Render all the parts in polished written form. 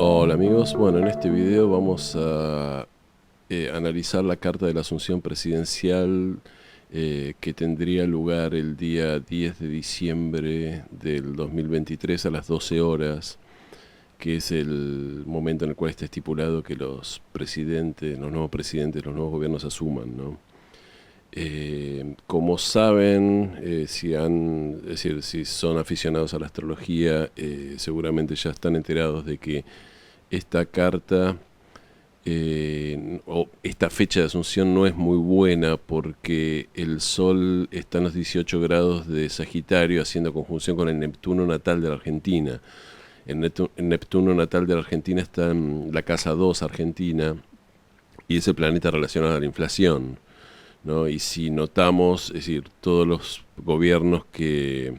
Hola amigos, bueno, en este video vamos a analizar la carta de la asunción presidencial que tendría lugar el día 10 de diciembre del 2023 a las 12 horas, que es el momento en el cual está estipulado que los presidentes, los nuevos presidentes, los nuevos gobiernos asuman, ¿no? Como saben, es decir, si son aficionados a la astrología, seguramente ya están enterados de que esta carta o esta fecha de asunción no es muy buena porque el Sol está en los 18 grados de Sagitario haciendo conjunción con el Neptuno natal de la Argentina. El Neptuno natal de la Argentina está en la casa 2 Argentina y es el planeta relacionado a la inflación, ¿no? Y si notamos, es decir, todos los gobiernos que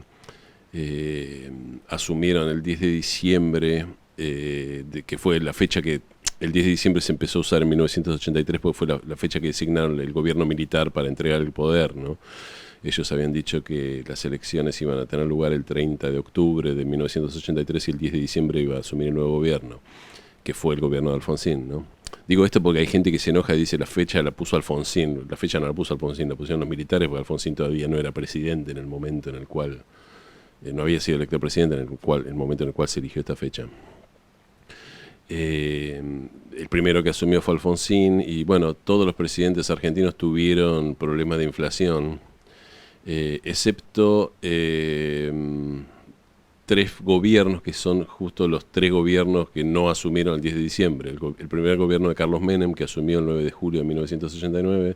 asumieron el 10 de diciembre, que fue la fecha que el 10 de diciembre se empezó a usar en 1983 porque fue la fecha que designaron el gobierno militar para entregar el poder, ¿no? Ellos habían dicho que las elecciones iban a tener lugar el 30 de octubre de 1983 y el 10 de diciembre iba a asumir el nuevo gobierno, que fue el gobierno de Alfonsín, ¿no? Digo esto porque hay gente que se enoja y dice la fecha la puso Alfonsín. La fecha no la puso Alfonsín, la pusieron los militares porque Alfonsín todavía no era presidente en el momento en el cual no había sido electo presidente en el momento en el cual se eligió esta fecha. El primero que asumió fue Alfonsín y bueno, todos los presidentes argentinos tuvieron problemas de inflación, excepto tres gobiernos que son justo los tres gobiernos que no asumieron el 10 de diciembre. El primer gobierno de Carlos Menem, que asumió el 9 de julio de 1989,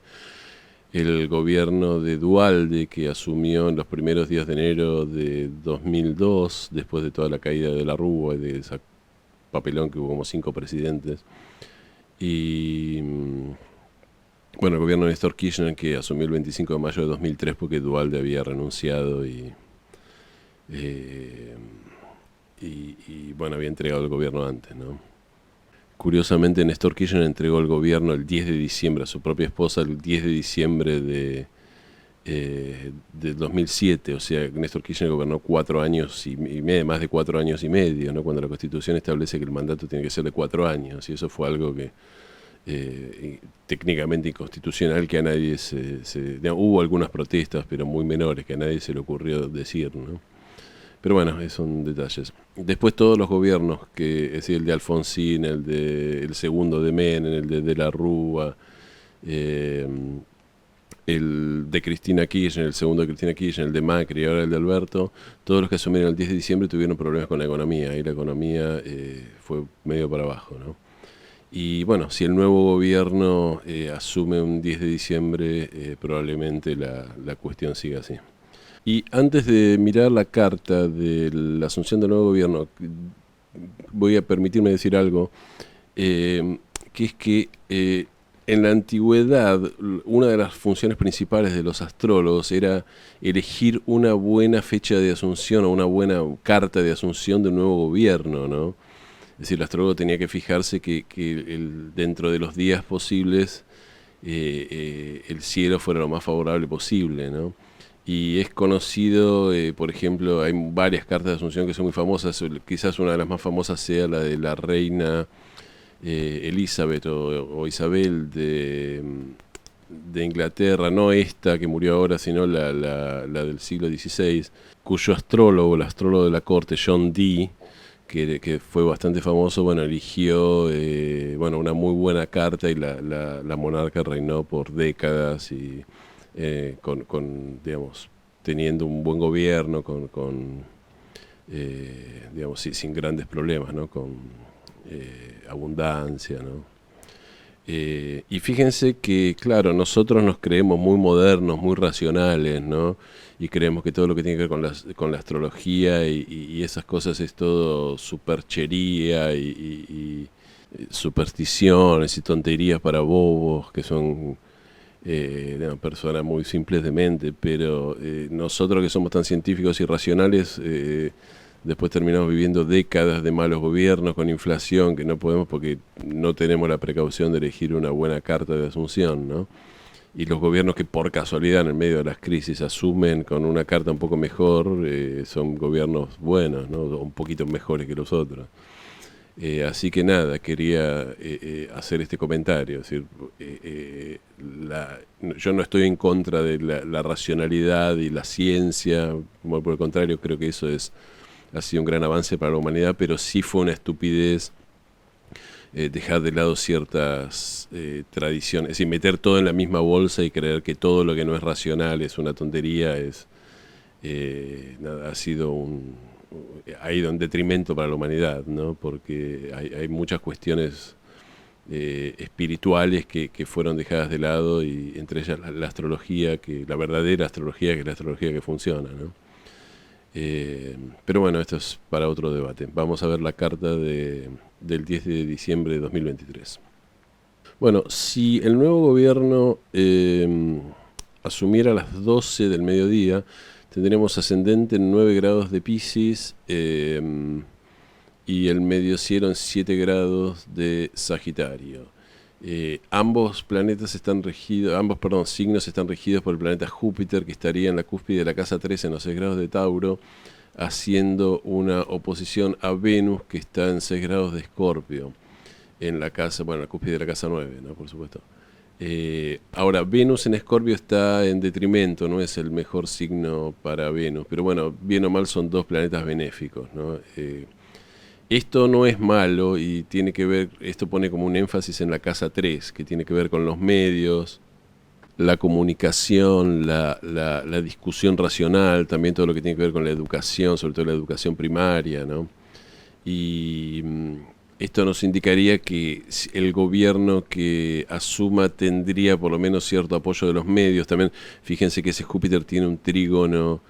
el gobierno de Duhalde, que asumió en los primeros días de enero de 2002, después de toda la caída de la Rúa y de esa papelón que hubo como 5 presidentes, y bueno, el gobierno de Néstor Kirchner, que asumió el 25 de mayo de 2003 porque Duhalde había renunciado eh, y bueno, había entregado el gobierno antes, ¿no? Curiosamente, Néstor Kirchner entregó el gobierno el 10 de diciembre a su propia esposa, el 10 de diciembre de 2007. O sea, Néstor Kirchner gobernó 4 años y medio, más de 4 años y medio, ¿no? Cuando la Constitución establece que el mandato tiene que ser de 4 años. Y eso fue algo que técnicamente inconstitucional, que a nadie hubo algunas protestas, pero muy menores, que a nadie se le ocurrió decir, ¿no? Pero bueno, son detalles. Después todos los gobiernos, es decir, el de Alfonsín, el segundo de Menem, el de la Rúa, eh, el de Cristina Kirchner, el segundo de Cristina Kirchner, el de Macri y ahora el de Alberto, todos los que asumieron el 10 de diciembre tuvieron problemas con la economía y la economía fue medio para abajo, ¿no? Y bueno, si el nuevo gobierno asume un 10 de diciembre, probablemente la cuestión siga así. Y antes de mirar la carta de la asunción del nuevo gobierno, voy a permitirme decir algo, que es que en la antigüedad una de las funciones principales de los astrólogos era elegir una buena fecha de asunción o una buena carta de asunción de un nuevo gobierno, ¿no? Es decir, el astrólogo tenía que fijarse que dentro de los días posibles el cielo fuera lo más favorable posible, ¿no? Y es conocido, por ejemplo, hay varias cartas de asunción que son muy famosas. Quizás una de las más famosas sea la de la reina Elizabeth o Isabel de Inglaterra, no esta que murió ahora, sino la del siglo XVI, cuyo astrólogo, el astrólogo de la corte, John Dee, que fue bastante famoso, bueno, eligió bueno, una muy buena carta y la monarca reinó por décadas y digamos, teniendo un buen gobierno, digamos, sin grandes problemas, ¿no? Con abundancia, ¿no? Y fíjense que, claro, nosotros nos creemos muy modernos, muy racionales, ¿no? Y creemos que todo lo que tiene que ver con la astrología y esas cosas es todo superchería y supersticiones y tonterías para bobos, que son personas muy simples de mente, pero nosotros que somos tan científicos y racionales, después terminamos viviendo décadas de malos gobiernos con inflación que no podemos porque no tenemos la precaución de elegir una buena carta de asunción, ¿no? Y los gobiernos que por casualidad en el medio de las crisis asumen con una carta un poco mejor, son gobiernos buenos, ¿no? Un poquito mejores que los otros. Así que nada, quería hacer este comentario. Es decir, yo no estoy en contra de la racionalidad y la ciencia, como por el contrario, creo que eso ha sido un gran avance para la humanidad, pero sí fue una estupidez dejar de lado ciertas tradiciones, es decir, meter todo en la misma bolsa y creer que todo lo que no es racional es una tontería, nada, ha ido en detrimento para la humanidad, ¿no? Porque hay muchas cuestiones espirituales que fueron dejadas de lado, y entre ellas la astrología, la verdadera astrología, que es la astrología que funciona, ¿no? Pero bueno, esto es para otro debate. Vamos a ver la carta del 10 de diciembre de 2023. Bueno, si el nuevo gobierno asumiera a las 12 del mediodía, tendremos ascendente en 9 grados de Piscis y el medio cielo en 7 grados de Sagitario. Ambos signos están regidos por el planeta Júpiter, que estaría en la cúspide de la casa 13 en los 6 grados de Tauro, haciendo una oposición a Venus, que está en 6 grados de Escorpio, en la cúspide de la casa 9, ¿no? Por supuesto. Ahora, Venus en Escorpio está en detrimento, no es el mejor signo para Venus, pero bueno, bien o mal son dos planetas benéficos, ¿no? Esto no es malo y tiene que ver, esto pone como un énfasis en la casa 3, que tiene que ver con los medios, la comunicación, la discusión racional, también todo lo que tiene que ver con la educación, sobre todo la educación primaria, ¿no? Y esto nos indicaría que el gobierno que asuma tendría por lo menos cierto apoyo de los medios. También fíjense que ese Júpiter tiene un trígono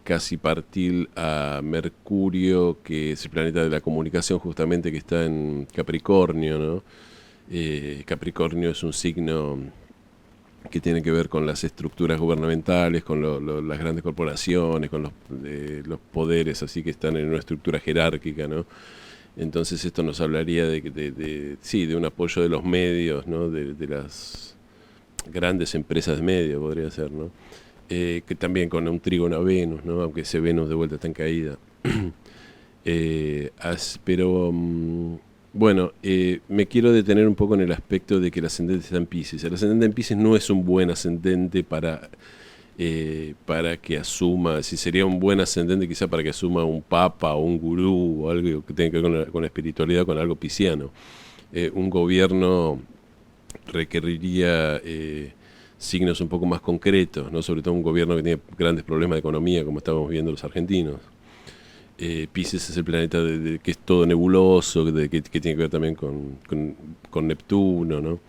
casi partil a Mercurio, que es el planeta de la comunicación, justamente, que está en Capricornio, ¿no? Capricornio es un signo que tiene que ver con las estructuras gubernamentales, con las grandes corporaciones, con los poderes, así que están en una estructura jerárquica, ¿no? Entonces esto nos hablaría de un apoyo de los medios, ¿no? De las grandes empresas de medios, podría ser, ¿no? Que también con un trígono a Venus, ¿no? Aunque ese Venus de vuelta está en caída. Pero bueno, me quiero detener un poco en el aspecto de que el ascendente está en Piscis. El ascendente en Piscis no es un buen ascendente para que asuma, si sería un buen ascendente quizá para que asuma un papa o un gurú o algo que tenga que ver con la espiritualidad, con algo pisciano. Un gobierno requeriría signos un poco más concretos, ¿no? Sobre todo un gobierno que tiene grandes problemas de economía, como estamos viendo los argentinos. Piscis es el planeta que es todo nebuloso, que tiene que ver también con Neptuno, ¿no?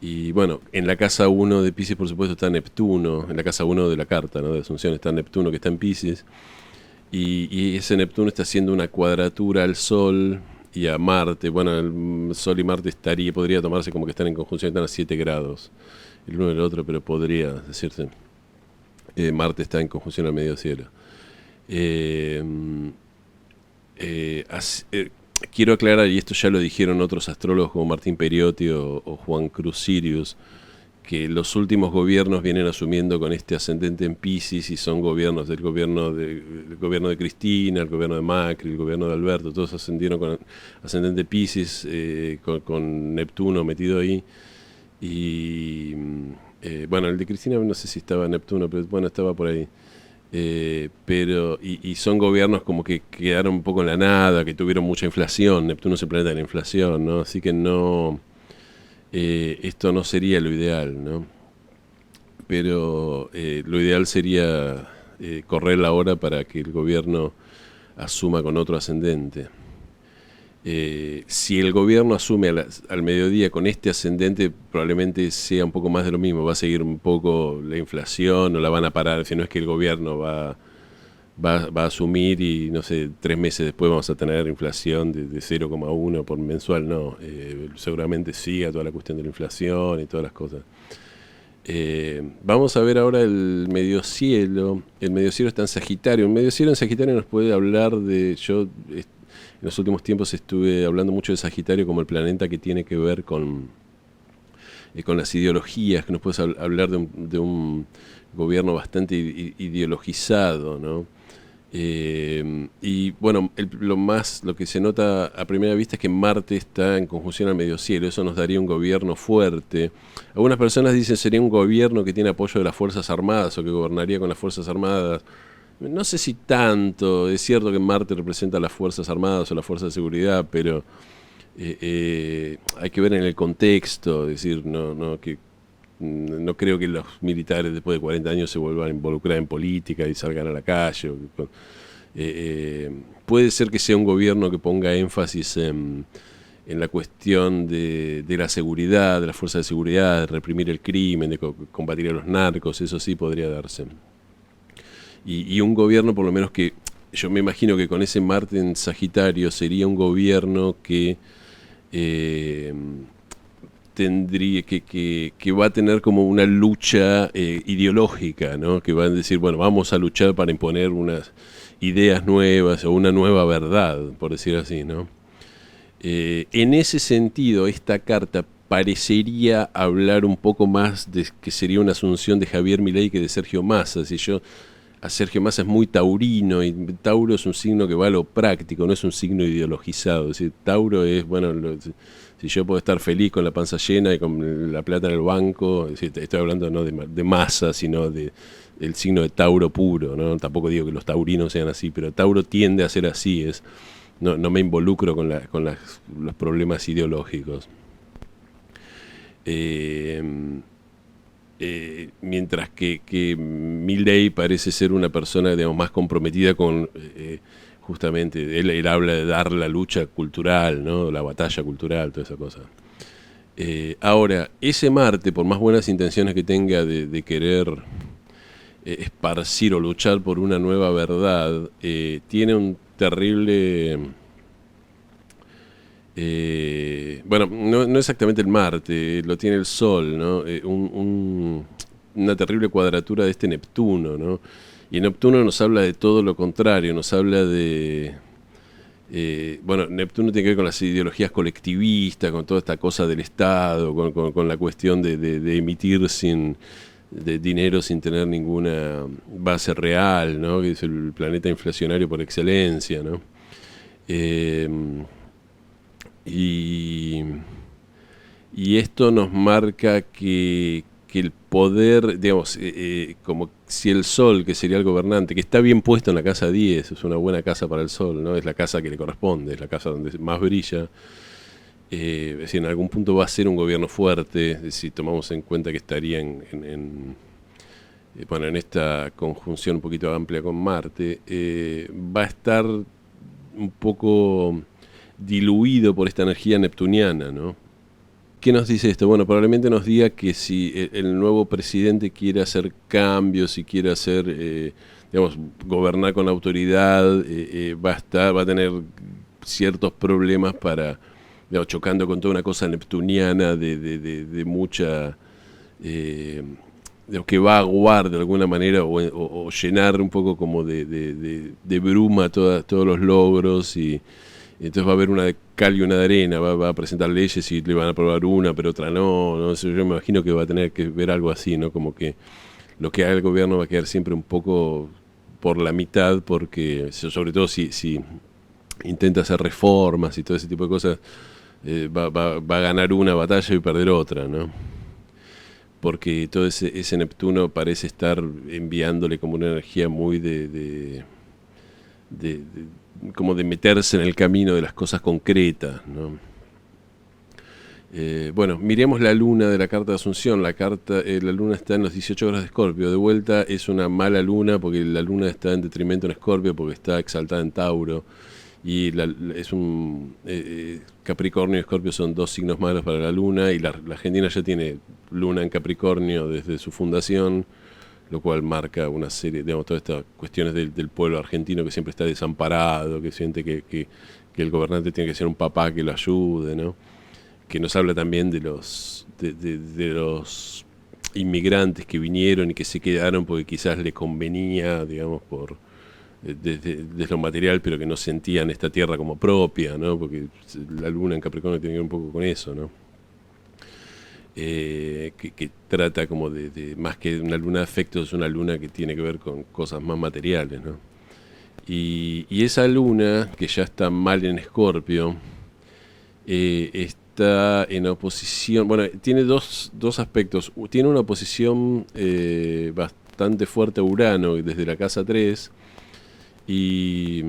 Y bueno, en la casa 1 de Piscis, por supuesto, está Neptuno, en la casa 1 de la carta, ¿no? De Asunción está Neptuno, que está en Piscis, y ese Neptuno está haciendo una cuadratura al Sol y a Marte. Bueno, el Sol y Marte podría tomarse como que están en conjunción, están a 7 grados el uno del otro, pero podría decirse. Marte está en conjunción al medio cielo. Quiero aclarar, y esto ya lo dijeron otros astrólogos como Martín Periotti o Juan Cruz Sirius, que los últimos gobiernos vienen asumiendo con este ascendente en Piscis, y son gobiernos del gobierno de Cristina, el gobierno de Macri, el gobierno de Alberto, todos ascendieron con ascendente Piscis, con Neptuno metido ahí. Y bueno, el de Cristina no sé si estaba Neptuno, pero bueno, estaba por ahí. Pero son gobiernos como que quedaron un poco en la nada, que tuvieron mucha inflación. Neptuno es el planeta de la inflación, ¿no? Así que no, esto no sería lo ideal, ¿no? Pero lo ideal sería correr la hora para que el gobierno asuma con otro ascendente. Si el gobierno asume al mediodía con este ascendente, probablemente sea un poco más de lo mismo. Va a seguir un poco la inflación, no la van a parar. Si no es que el gobierno va a asumir y, no sé, 3 meses después vamos a tener inflación de 0,1 por mensual. No, seguramente siga toda la cuestión de la inflación y todas las cosas. Vamos a ver ahora el mediocielo. El mediocielo está en Sagitario. El mediocielo en Sagitario nos puede hablar de... En los últimos tiempos estuve hablando mucho de Sagitario como el planeta que tiene que ver con las ideologías, que nos puede hablar de un gobierno bastante ideologizado, ¿no? Y bueno, lo que se nota a primera vista es que Marte está en conjunción al medio cielo. Eso nos daría un gobierno fuerte. Algunas personas dicen sería un gobierno que tiene apoyo de las Fuerzas Armadas o que gobernaría con las Fuerzas Armadas. No sé si tanto. Es cierto que Marte representa a las Fuerzas Armadas o las Fuerzas de Seguridad, pero hay que ver en el contexto. Es decir, no creo que los militares después de 40 años se vuelvan a involucrar en política y salgan a la calle. Puede ser que sea un gobierno que ponga énfasis en la cuestión de la seguridad, de las fuerzas de seguridad, de reprimir el crimen, de combatir a los narcos, eso sí podría darse. Y un gobierno por lo menos que yo me imagino que con ese Marte en Sagitario sería un gobierno que tendría que va a tener como una lucha ideológica, ¿no? Que van a decir, bueno, vamos a luchar para imponer unas ideas nuevas o una nueva verdad, por decir así, ¿no? En ese sentido, esta carta parecería hablar un poco más de que sería una asunción de Javier Milei que de Sergio Massa. Si yo a Sergio Massa es muy taurino, y Tauro es un signo que va a lo práctico, no es un signo ideologizado. Es decir, Tauro es, bueno, si yo puedo estar feliz con la panza llena y con la plata en el banco, es decir, estoy hablando no de Massa, sino del signo de Tauro puro, ¿no? Tampoco digo que los taurinos sean así, pero Tauro tiende a ser así, no me involucro con los problemas ideológicos. Mientras que Milei parece ser una persona, digamos, más comprometida con justamente, él habla de dar la lucha cultural, ¿no? La batalla cultural, toda esa cosa. Ahora, ese Marte, por más buenas intenciones que tenga de querer esparcir o luchar por una nueva verdad, tiene un terrible... bueno, no exactamente el Marte, lo tiene el Sol, ¿no? Una terrible cuadratura de este Neptuno, ¿no? Y Neptuno nos habla de todo lo contrario, nos habla de... bueno, Neptuno tiene que ver con las ideologías colectivistas, con toda esta cosa del Estado, con la cuestión de emitir de dinero sin tener ninguna base real, ¿no? Que es el planeta inflacionario por excelencia, ¿no? Y, y esto nos marca que el poder, digamos, como si el Sol, que sería el gobernante, que está bien puesto en la casa 10, es una buena casa para el Sol, ¿no? Es la casa que le corresponde, es la casa donde más brilla. Es decir, en algún punto va a ser un gobierno fuerte, si tomamos en cuenta que estaría bueno, en esta conjunción un poquito amplia con Marte, va a estar un poco diluido por esta energía neptuniana, ¿no? ¿Qué nos dice esto? Bueno, probablemente nos diga que si el nuevo presidente quiere hacer cambios, y quiere hacer, digamos, gobernar con autoridad, va a tener ciertos problemas para, digamos, chocando con toda una cosa neptuniana de mucha, digamos, que va a aguar de alguna manera o llenar un poco como de bruma todos los logros y entonces va a haber una de cal y una de arena, va a presentar leyes y le van a aprobar una, pero otra no sé, yo me imagino que va a tener que ver algo así, ¿no? Como que lo que haga el gobierno va a quedar siempre un poco por la mitad, porque sobre todo si intenta hacer reformas y todo ese tipo de cosas, va a ganar una batalla y perder otra, ¿no? Porque todo ese Neptuno parece estar enviándole como una energía muy como de meterse en el camino de las cosas concretas, ¿no? Bueno, miremos la luna de la carta de Asunción. La luna está en los 18 grados de Escorpio. De vuelta es una mala luna porque la luna está en detrimento en Escorpio porque está exaltada en Tauro. Y es un Capricornio y Escorpio son dos signos malos para la luna. Y la Argentina ya tiene luna en Capricornio desde su fundación, lo cual marca una serie, digamos, todas estas cuestiones del pueblo argentino que siempre está desamparado, que siente que el gobernante tiene que ser un papá que lo ayude, ¿no? Que nos habla también de los inmigrantes que vinieron y que se quedaron porque quizás les convenía, digamos, desde lo material, pero que no sentían esta tierra como propia, ¿no? Porque la luna en Capricornio tiene que ver un poco con eso, ¿no? Que trata como más que una luna de afectos, es una luna que tiene que ver con cosas más materiales, ¿no? Y esa luna, que ya está mal en Escorpio, está en oposición, bueno, tiene dos aspectos. Tiene una oposición bastante fuerte a Urano desde la casa 3, y,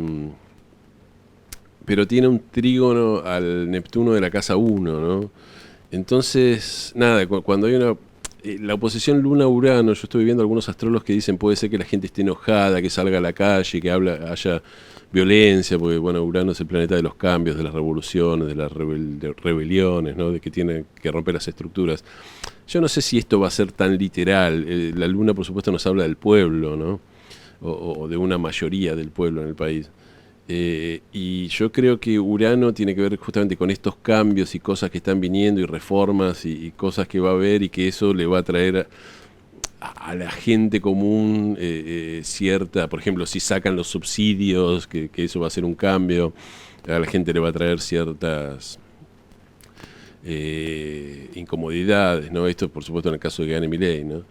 pero tiene un trígono al Neptuno de la casa 1, ¿no? Entonces, nada, cuando hay una... la oposición Luna-Urano, yo estoy viendo algunos astrólogos que dicen puede ser que la gente esté enojada, que salga a la calle, que haya violencia, porque bueno, Urano es el planeta de los cambios, de las revoluciones, de las rebeliones, ¿no? De que tiene que romper las estructuras. Yo no sé si esto va a ser tan literal. La Luna, por supuesto, nos habla del pueblo, ¿no? O de una mayoría del pueblo en el país. Y yo creo que Urano tiene que ver justamente con estos cambios y cosas que están viniendo y reformas y cosas que va a haber, y que eso le va a traer a la gente común cierta, por ejemplo, si sacan los subsidios, que eso va a ser un cambio, a la gente le va a traer ciertas incomodidades, ¿no? Esto, por supuesto, en el caso de que gane Milei, ¿no?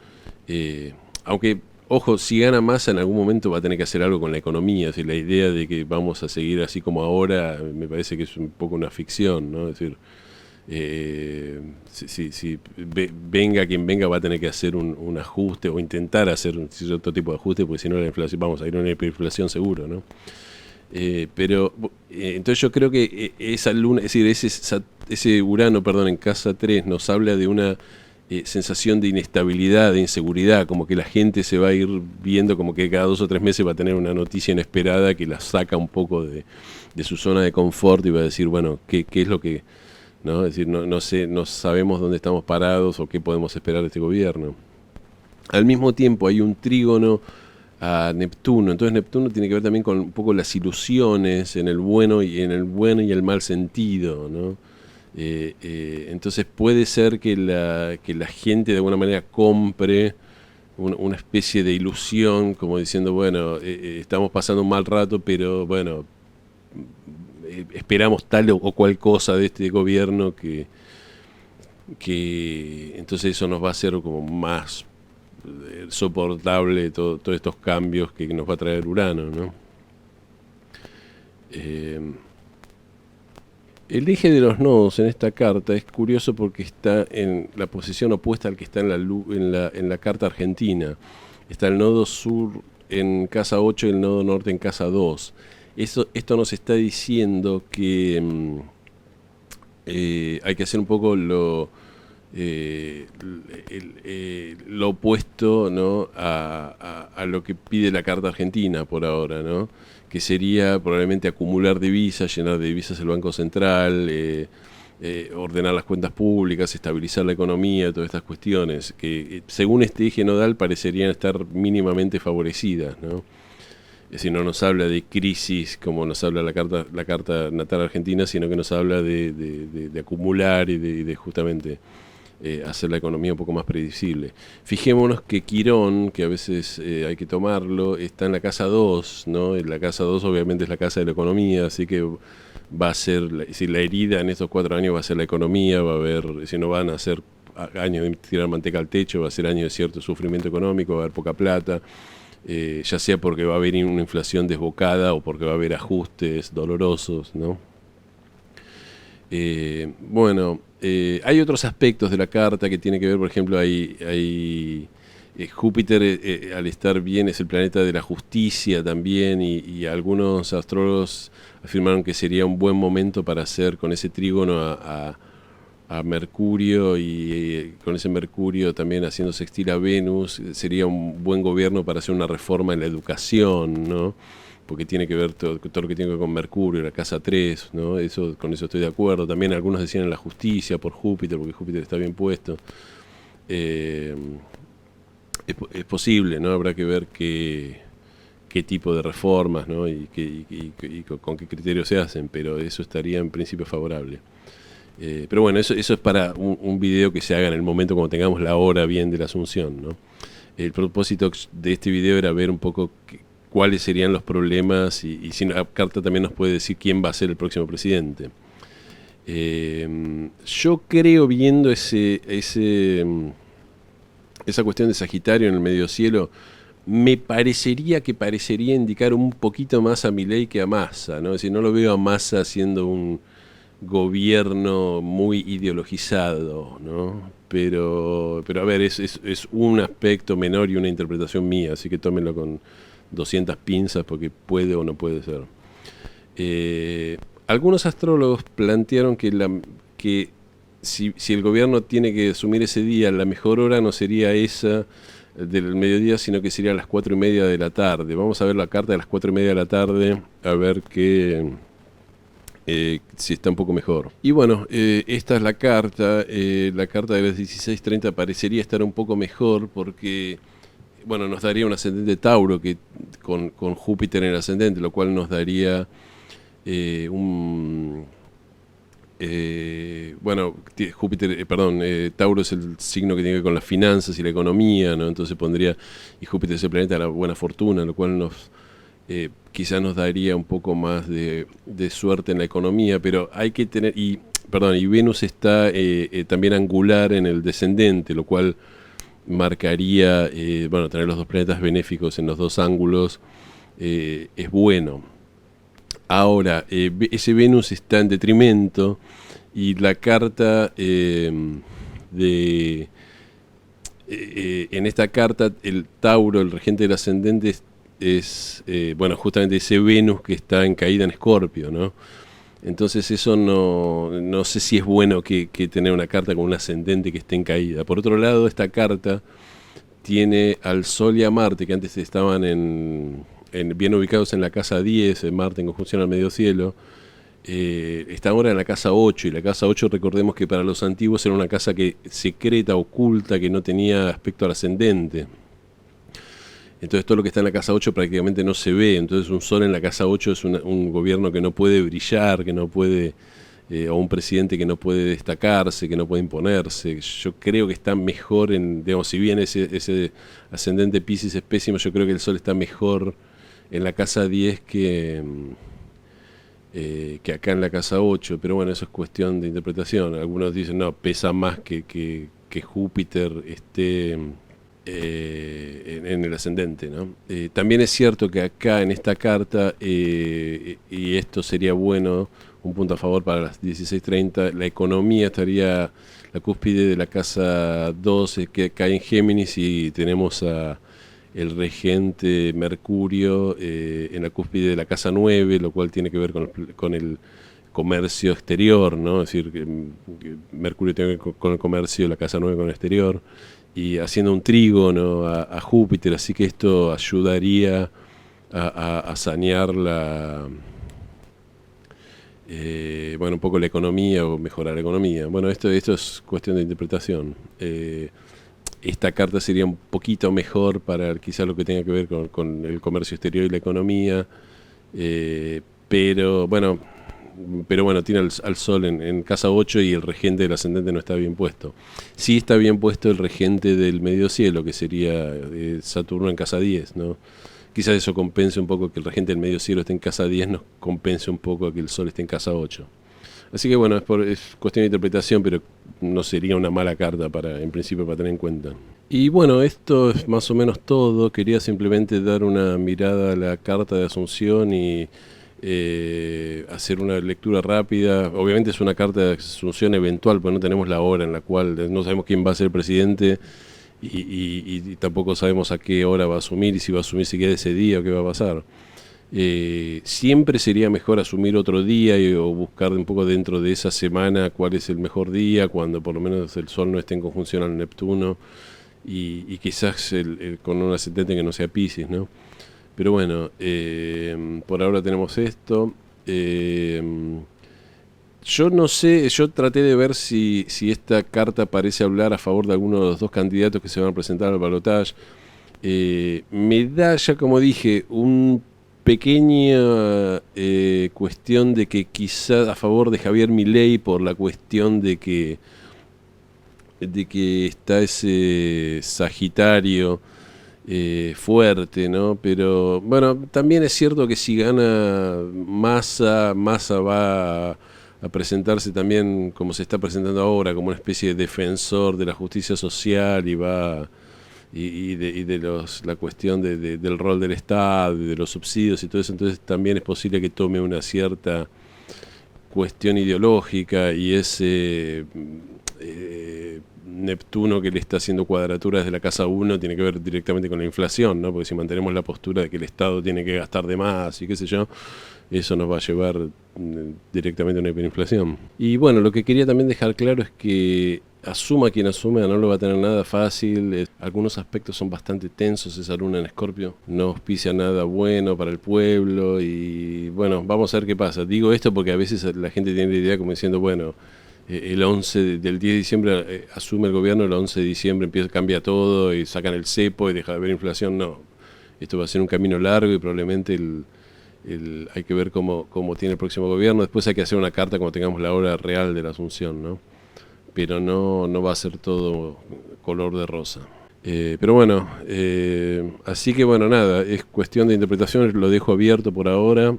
Aunque, ojo, si gana Massa en algún momento va a tener que hacer algo con la economía. Es decir, la idea de que vamos a seguir así como ahora me parece que es un poco una ficción, ¿no? Es decir, si venga quien venga va a tener que hacer un ajuste o intentar hacer un cierto tipo de ajuste, porque si no la inflación, vamos a ir a una hiperinflación seguro, ¿no? Entonces yo creo que esa luna, es decir, ese Urano, perdón, en casa 3 nos habla de una sensación de inestabilidad, de inseguridad, como que la gente se va a ir viendo como que cada 2 o 3 meses va a tener una noticia inesperada que la saca un poco de su zona de confort y va a decir, bueno, ¿qué es lo que... ¿no? Es decir, no sabemos dónde estamos parados o qué podemos esperar de este gobierno. Al mismo tiempo hay un trígono a Neptuno, entonces Neptuno tiene que ver también con un poco las ilusiones en el bueno y el mal sentido, ¿no? Entonces puede ser que la gente de alguna manera compre una especie de ilusión, como diciendo, bueno, estamos pasando un mal rato, pero bueno, esperamos tal o cual cosa de este gobierno que entonces eso nos va a hacer como más soportable todos estos cambios que nos va a traer Urano, ¿no? El eje de los nodos en esta carta es curioso porque está en la posición opuesta al que está en la carta argentina. Está el nodo sur en casa 8 y el nodo norte en casa 2. Esto nos está diciendo que hay que hacer un poco lo opuesto, ¿no? a lo que pide la carta argentina por ahora, ¿no? Que sería probablemente acumular divisas, llenar de divisas el Banco Central, ordenar las cuentas públicas, estabilizar la economía, todas estas cuestiones que según este eje nodal parecerían estar mínimamente favorecidas, ¿no? Es decir, no nos habla de crisis como nos habla la carta natal argentina, sino que nos habla de acumular y de justamente hacer la economía un poco más predecible. Fijémonos que Quirón, que a veces hay que tomarlo, está en la casa 2, ¿no? En la casa 2 obviamente es la casa de la economía, así que va a ser, si la herida en estos 4 años va a ser la economía, va a haber, si no van a ser años de tirar manteca al techo, va a ser años de cierto sufrimiento económico, va a haber poca plata. Ya sea porque va a haber una inflación desbocada o porque va a haber ajustes dolorosos, ¿no? Bueno, hay otros aspectos de la carta que tiene que ver, por ejemplo, Júpiter al estar bien es el planeta de la justicia también, y algunos astrólogos afirmaron que sería un buen momento para hacer con ese trígono a Mercurio, y con ese Mercurio también haciendo sextil a Venus, sería un buen gobierno para hacer una reforma en la educación, ¿no? Porque tiene que ver todo lo que tiene que ver con Mercurio, la casa 3, ¿no? Con eso estoy de acuerdo. También algunos decían en la justicia por Júpiter, porque Júpiter está bien puesto. Es posible, ¿no? Habrá que ver qué tipo de reformas, ¿no? y con qué criterios se hacen, pero eso estaría en principio favorable. Pero bueno, eso es para un video que se haga en el momento cuando tengamos la hora bien de la Asunción, ¿no? El propósito de este video era ver un poco cuáles serían los problemas y si la carta también nos puede decir quién va a ser el próximo presidente. Yo creo, viendo esa cuestión de Sagitario en el medio cielo, me parecería indicar un poquito más a Milei que a Massa, ¿no? Es decir, no lo veo a Massa haciendo un gobierno muy ideologizado, ¿no? Pero a ver, es un aspecto menor y una interpretación mía, así que tómenlo con 200 pinzas porque puede o no puede ser. Algunos astrólogos plantearon que si el gobierno tiene que asumir ese día, la mejor hora no sería esa del mediodía, sino que sería a las 4:30 de la tarde. Vamos a ver la carta de las 4:30 de la tarde, a ver si está un poco mejor. Y bueno, esta es la carta de las 16:30 parecería estar un poco mejor porque, bueno, nos daría un ascendente Tauro que con Júpiter en el ascendente, lo cual nos daría Júpiter, Tauro es el signo que tiene que ver con las finanzas y la economía, ¿no? Entonces y Júpiter es el planeta de la buena fortuna, lo cual quizás nos daría un poco más de suerte en la economía, pero hay que tener, y Venus está también angular en el descendente, lo cual marcaría, tener los dos planetas benéficos en los dos ángulos es bueno. Ahora, ese Venus está en detrimento y la carta en esta carta el Tauro, el regente del ascendente, es justamente ese Venus que está en caída en Escorpio, ¿no? Entonces eso no sé si es bueno que tener una carta con un ascendente que esté en caída. Por otro lado, esta carta tiene al Sol y a Marte, que antes estaban bien ubicados en la casa 10, Marte en conjunción al medio cielo, está ahora en la casa 8, y la casa 8, recordemos que para los antiguos era una casa secreta, oculta, que no tenía aspecto al ascendente. Entonces todo lo que está en la casa 8 prácticamente no se ve. Entonces un sol en la casa 8 es un gobierno que no puede brillar, que no puede, o un presidente que no puede destacarse, que no puede imponerse. Yo creo que está mejor si bien ese ascendente Piscis es pésimo, yo creo que el sol está mejor en la casa 10 que acá en la casa 8, pero bueno, eso es cuestión de interpretación. Algunos dicen, no, pesa más que Júpiter esté en el ascendente, ¿no? También es cierto que acá en esta carta, y esto sería bueno, un punto a favor para las 16:30, la economía estaría la cúspide de la casa 12 que cae en Géminis, y tenemos el regente Mercurio en la cúspide de la casa 9, lo cual tiene que ver con el comercio exterior, ¿no? Es decir, que Mercurio tiene que ver con el comercio, la casa 9 con el exterior, y haciendo un trígono a Júpiter, así que esto ayudaría a sanear un poco la economía, o mejorar la economía. Bueno, esto es cuestión de interpretación. Esta carta sería un poquito mejor para quizás lo que tenga que ver con el comercio exterior y la economía, pero bueno, tiene al Sol en casa 8 y el regente del ascendente no está bien puesto. Sí está bien puesto el regente del medio cielo, que sería Saturno en casa 10, ¿no? Quizás eso compense un poco que el regente del medio cielo esté en casa 10, nos compense un poco que el Sol esté en casa 8. Así que bueno, es cuestión de interpretación, pero no sería una mala carta en principio para tener en cuenta. Y bueno, esto es más o menos todo. Quería simplemente dar una mirada a la carta de Asunción y hacer una lectura rápida. Obviamente es una carta de Asunción eventual, porque no tenemos la hora en la cual no sabemos quién va a ser presidente y tampoco sabemos a qué hora va a asumir, y si va a asumir, si queda ese día o qué va a pasar. Siempre sería mejor asumir otro día o buscar un poco dentro de esa semana cuál es el mejor día, cuando por lo menos el Sol no esté en conjunción al Neptuno, y quizás con un ascendente que no sea Piscis, ¿no? Pero bueno, por ahora tenemos esto. Yo no sé, yo traté de ver si esta carta parece hablar a favor de alguno de los dos candidatos que se van a presentar al balotaje. Me da, ya como dije, un pequeña cuestión de que quizá a favor de Javier Milei, por la cuestión de que está ese Sagitario fuerte, ¿no? Pero bueno, también es cierto que si gana Massa va a presentarse también como se está presentando ahora, como una especie de defensor de la justicia social, y va la cuestión del rol del Estado, y de los subsidios y todo eso, entonces también es posible que tome una cierta cuestión ideológica, y ese Neptuno que le está haciendo cuadratura desde la casa 1 tiene que ver directamente con la inflación, ¿no? Porque si mantenemos la postura de que el Estado tiene que gastar de más y qué sé yo, eso nos va a llevar directamente a una hiperinflación. Y bueno, lo que quería también dejar claro es que asuma quien asuma, no lo va a tener nada fácil. Algunos aspectos son bastante tensos. Esa luna en Escorpio no auspicia nada bueno para el pueblo. Y bueno, vamos a ver qué pasa. Digo esto porque a veces la gente tiene la idea como diciendo, bueno, el 11 del 10 de diciembre asume el gobierno, el 11 de diciembre cambia todo y sacan el cepo y deja de haber inflación. No, esto va a ser un camino largo y probablemente hay que ver cómo tiene el próximo gobierno. Después hay que hacer una carta cuando tengamos la hora real de la asunción, ¿no? Pero no va a ser todo color de rosa. Pero bueno, así que bueno, nada, es cuestión de interpretaciones, lo dejo abierto por ahora.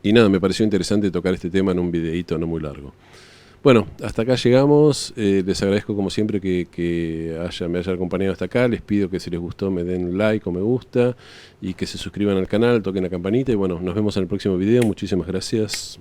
Y nada, me pareció interesante tocar este tema en un videíto no muy largo. Bueno, hasta acá llegamos. Les agradezco como siempre que me haya acompañado hasta acá. Les pido que si les gustó me den like o me gusta y que se suscriban al canal, toquen la campanita y bueno, nos vemos en el próximo video. Muchísimas gracias.